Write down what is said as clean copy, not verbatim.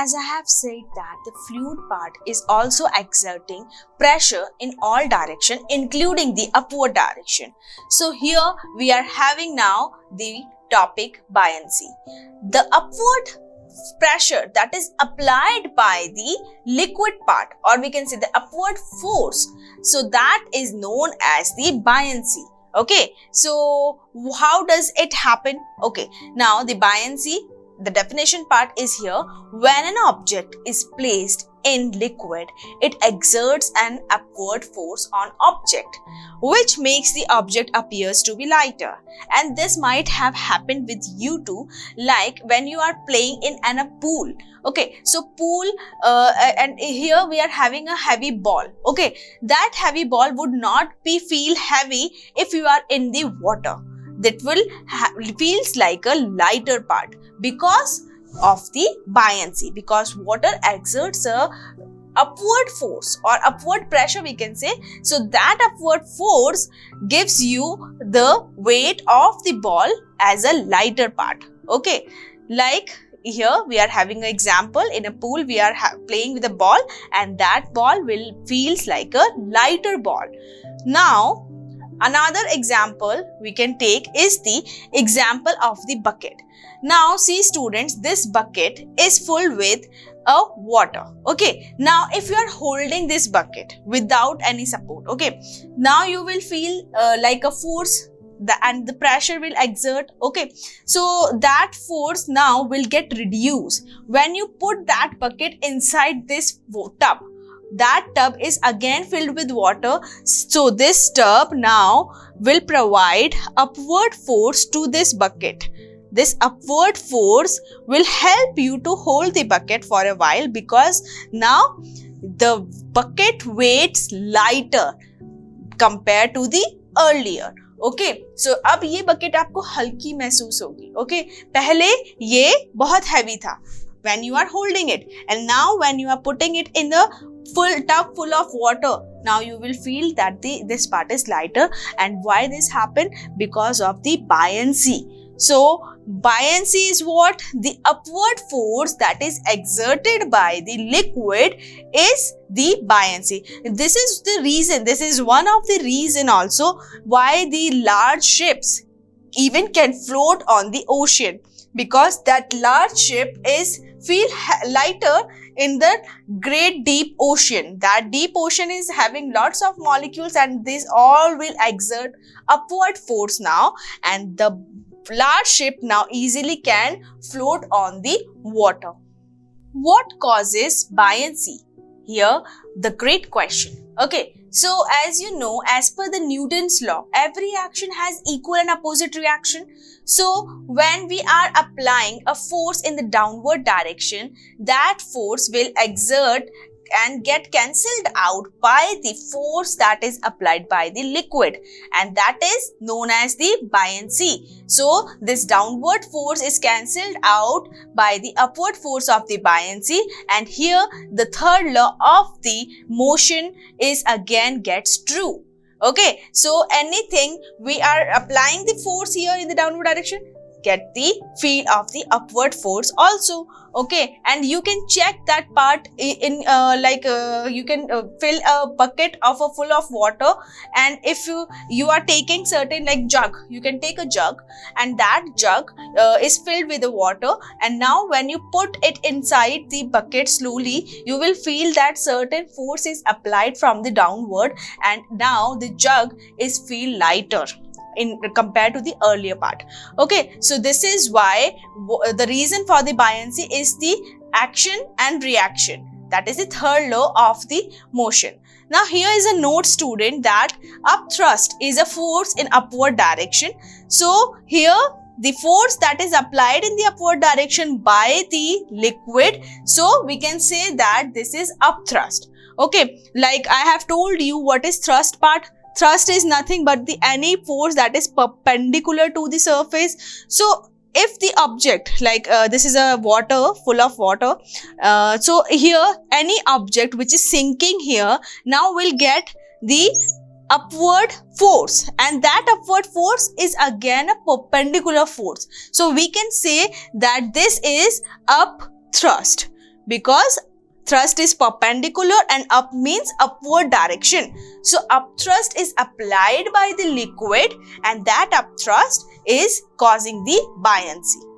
as I have said that the fluid part is also exerting pressure in all direction, including the upward direction. So here we are having now the topic buoyancy. The upward pressure that is applied by the liquid part, or we can say the upward force, so that is known as the buoyancy. Okay, so how does it happen? Okay, now the buoyancy, the definition part is here. When an object is placed in liquid, it exerts an upward force on object, which makes the object appears to be lighter. And this might have happened with you too, like when you are playing in a pool. Okay, so pool, and here we are having a heavy ball. Okay, that heavy ball would not feel heavy if you are in the water. That will feels like a lighter part because of the buoyancy, because water exerts a upward force or upward pressure, we can say. So that upward force gives you the weight of the ball as a lighter part. Okay, like here we are having an example. In a pool we are playing with a ball, and that ball will feels like a lighter ball. Now another example we can take is the example of the bucket. Now see students, this bucket is full with water. Okay, now if you are holding this bucket without any support, okay, now you will feel like a force and the pressure will exert. Okay, so that force now will get reduced when you put that bucket inside this tub. That tub is again filled with water, so this tub now will provide upward force to this bucket. This upward force will help you to hold the bucket for a while, because now the bucket weighs lighter compared to the earlier. Okay, so अब ये bucket आपको हल्की महसूस होगी. Okay, पहले ये बहुत heavy था when you are holding it, and now when you are putting it in the full tub full of water, now you will feel that this part is lighter. And why this happened? Because of the buoyancy. So buoyancy is what? The upward force that is exerted by the liquid is the buoyancy. This is the reason, this is one of the reason also why the large ships even can float on the ocean, because that large ship feel lighter in the great deep ocean. That deep ocean is having lots of molecules, and this all will exert upward force now, and the large ship now easily can float on the water. What causes buoyancy? Here the great question. Okay, so as you know, as per the Newton's law, every action has equal and opposite reaction. So when we are applying a force in the downward direction, that force will exert and get cancelled out by the force that is applied by the liquid, and that is known as the buoyancy. So this downward force is cancelled out by the upward force of the buoyancy, and here the third law of the motion is again gets true. Okay, so anything we are applying the force here in the downward direction, get the feel of the upward force also. Okay, and you can check that part in you can fill a bucket full of water, and if you are taking certain like jug, you can take a jug, and that jug is filled with the water, and now when you put it inside the bucket slowly, you will feel that certain force is applied from the downward, and now the jug is feel lighter in compared to the earlier part. Okay, so this is why the reason for the buoyancy is the action and reaction. That is the third law of the motion. Now here is a note student, that upthrust is a force in upward direction. So here the force that is applied in the upward direction by the liquid, so we can say that this is upthrust. Okay, like I have told you what is thrust part. Thrust is nothing but any force that is perpendicular to the surface. So if the object, like this is a water, full of water, so here any object which is sinking here now will get the upward force, and that upward force is again a perpendicular force. So we can say that this is up thrust. because thrust is perpendicular and up means upward direction. So up thrust is applied by the liquid and that up thrust is causing the buoyancy.